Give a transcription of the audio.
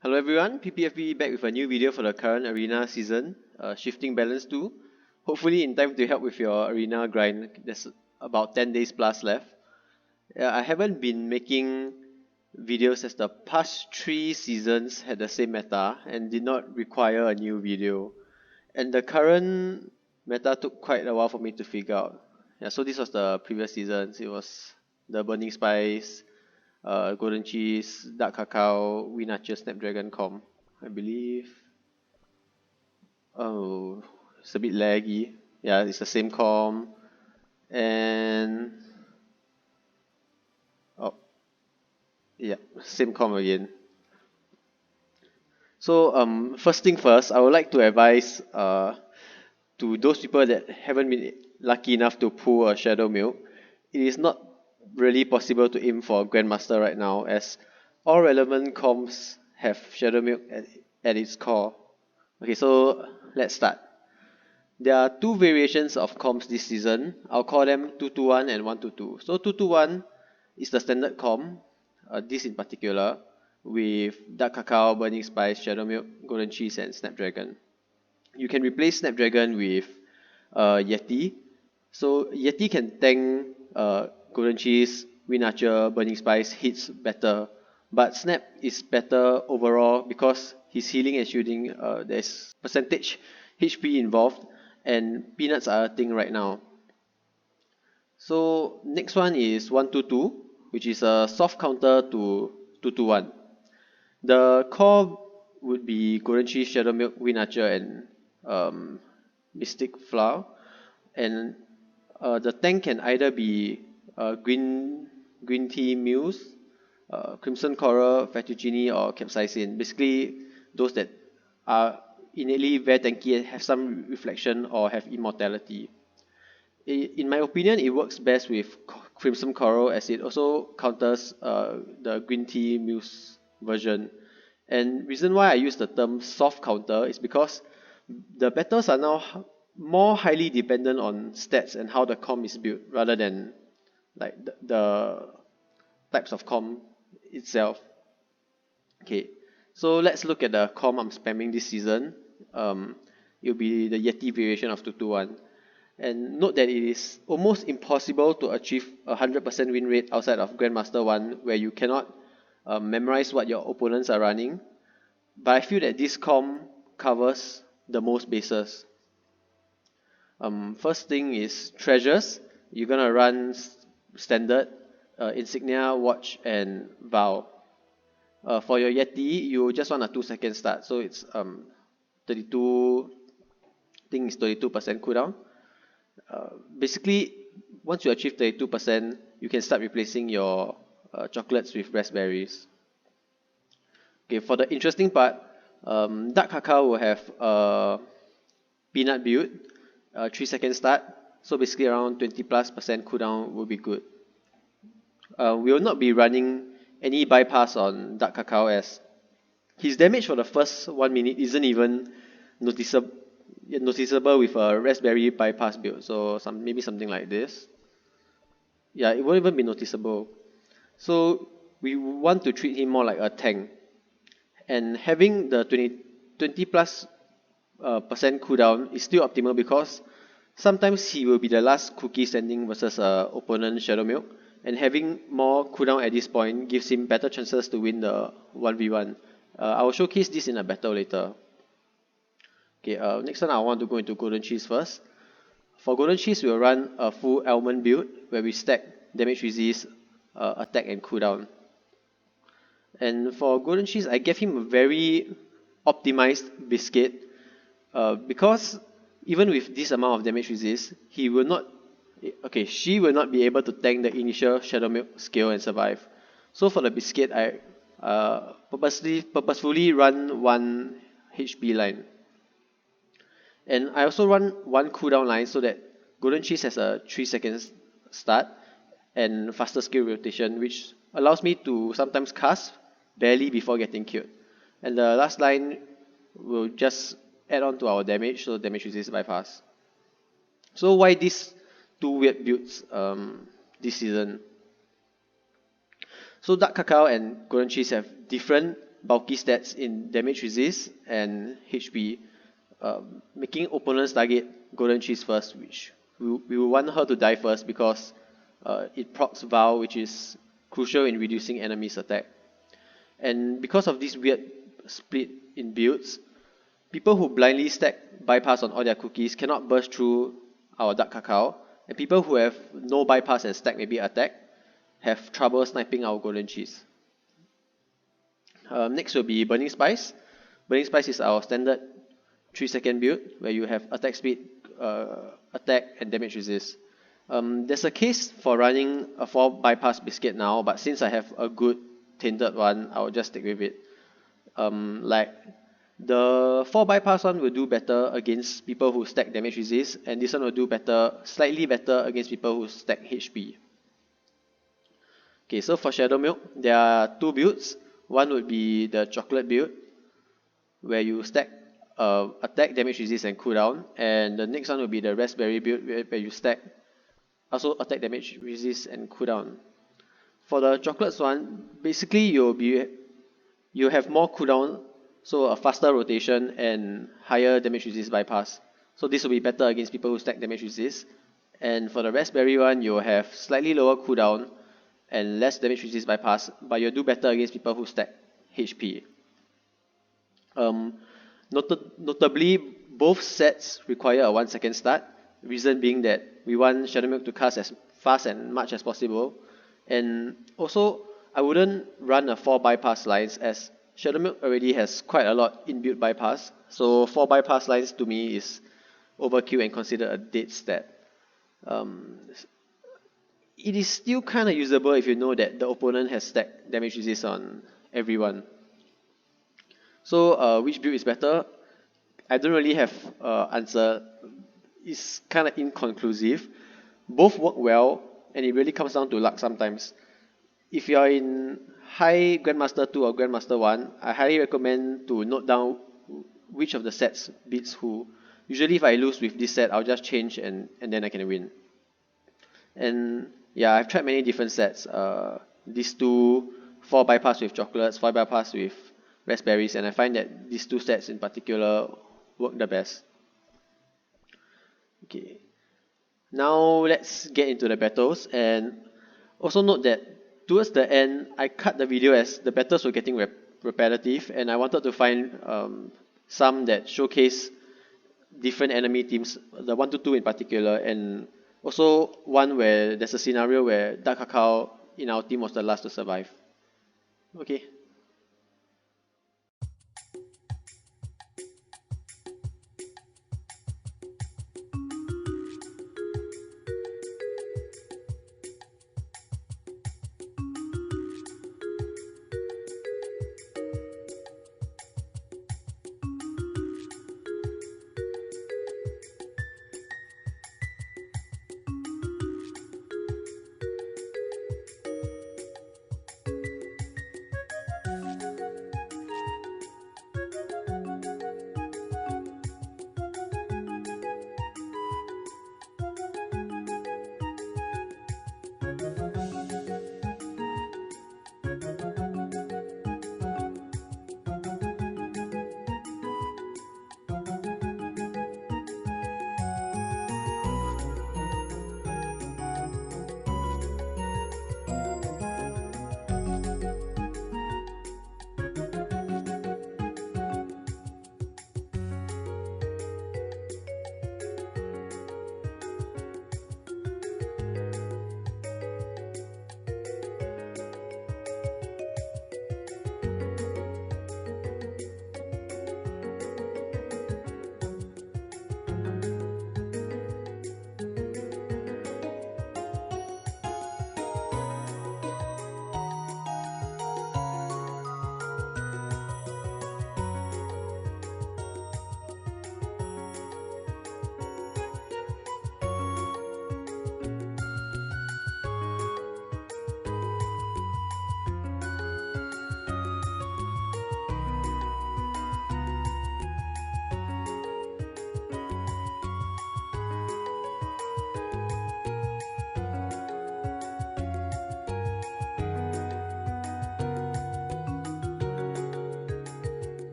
Hello everyone, PPFB back with a new video for the current arena season, Shifting Balance 2. Hopefully in time to help with your arena grind. There's about 10 days plus left. I haven't been making videos as the past 3 seasons had the same meta and did not require a new video. And the current meta took quite a while for me to figure out. So this was the previous seasons. It was the Burning Spice, golden cheese, dark cacao, wheat snapdragon com, I believe. Oh, it's a bit laggy. Yeah, it's the same com. And oh, yeah, same com again. So first thing first, I would like to advise to those people that haven't been lucky enough to pull a Shadowmilk, it is not really possible to aim for Grandmaster right now, as all relevant comps have Shadowmilk at its core. Okay, so let's start. There are two variations of comps this season. I'll call them 221 and 122. So 221 is the standard comp, this in particular, with dark cacao, burning spice, Shadowmilk, golden cheese, and snapdragon. You can replace Snapdragon with Yeti. So Yeti can tank Golden Cheese, Wind Archer, Burning Spice hits better. But Snap is better overall because his healing and shielding, there's percentage HP involved, and peanuts are a thing right now. So next one is 122, which is a soft counter to 221. The core would be Golden Cheese, Shadowmilk, Wind Archer, and Mystic Flower. And the tank can either be green tea muse, crimson coral, fettuccine, or capsaicin. Basically, those that are innately very tanky and have some reflection or have immortality. In my opinion, it works best with crimson coral as it also counters the green tea muse version. And reason why I use the term soft counter is because the battles are now more highly dependent on stats and how the com is built rather than like the types of com itself. Okay, so let's look at the com I'm spamming this season. It'll be the Yeti variation of 221. And note that it is almost impossible to achieve a 100% win rate outside of Grandmaster 1 where you cannot memorize what your opponents are running. But I feel that this com covers the most bases. First thing is treasures. You're gonna run standard, insignia, watch, and vow. For your Yeti, you just want a 2-second start, so it's 32. I think it's 32% cooldown. Basically, once you achieve 32%, you can start replacing your chocolates with raspberries. Okay, for the interesting part, dark cacao will have a peanut build, 3-second start, so basically around 20+% cooldown will be good. We will not be running any bypass on dark cacao as his damage for the first 1 minute isn't even noticeable with a raspberry bypass build, so maybe something like this. Yeah, it won't even be noticeable. So we want to treat him more like a tank. And having the 20 plus percent cooldown is still optimal because sometimes he will be the last cookie standing versus opponent Shadowmilk, and having more cooldown at this point gives him better chances to win the 1v1. I will showcase this in a battle later. Okay, next one I want to go into Golden Cheese first. For Golden Cheese, we'll run a full almond build where we stack damage resist, attack, and cooldown. And for Golden Cheese, I gave him a very optimized biscuit because even with this amount of damage resist, she will not be able to tank the initial Shadowmilk skill and survive. So for the biscuit, I purposefully run 1 HP line. And I also run 1 cooldown line so that Golden Cheese has a 3-second start and faster skill rotation, which allows me to sometimes cast barely before getting killed. And the last line will just add on to our damage, so damage resist bypass. So why these two weird builds this season? So dark cacao and golden cheese have different bulky stats in damage resist and HP, making opponents target golden cheese first, which we will want her to die first because it procs Val, which is crucial in reducing enemies' attack. And because of this weird split in builds, people who blindly stack bypass on all their cookies cannot burst through our dark cacao, and people who have no bypass and stack maybe attack have trouble sniping our golden cheese. Next will be Burning Spice. Burning Spice is our standard 3-second build where you have attack speed, attack, and damage resist. There's a case for running a 4 bypass biscuit now, but since I have a good tainted one, I'll just stick with it. Like the 4 bypass one will do better against people who stack damage resist, and this one will do better, slightly better against people who stack HP. Okay, so for Shadowmilk, there are 2 builds. One would be the chocolate build, where you stack attack, damage resist, and cooldown, and the next one will be the raspberry build, where you stack also attack, damage resist, and cooldown. For the chocolates one, basically you have more cooldown, so a faster rotation and higher damage resist bypass. So this will be better against people who stack damage resist. And for the raspberry one, you'll have slightly lower cooldown and less damage resist bypass, but you'll do better against people who stack HP. Notably, both sets require a 1-second start, reason being that we want Shadowmilk to cast as fast and much as possible. And also, I wouldn't run a 4 bypass lines as Shadowmilk already has quite a lot inbuilt bypass, so 4 bypass lines to me is overkill and considered a dead stat. It is still kind of usable if you know that the opponent has stacked damage resist on everyone. So which build is better? I don't really have an answer. It's kind of inconclusive. Both work well, and it really comes down to luck sometimes. If you are in high Grandmaster 2 or Grandmaster 1, I highly recommend to note down which of the sets beats who. Usually if I lose with this set, I'll just change and then I can win. And yeah, I've tried many different sets. These 2, 4 bypass with chocolates, 5 bypass with raspberries, and I find that these 2 sets in particular work the best. Okay, now let's get into the battles, and also note that towards the end, I cut the video as the battles were getting repetitive, and I wanted to find some that showcase different enemy teams, the 1-2 in particular, and also one where there's a scenario where Dark Cacao in our team was the last to survive. Okay.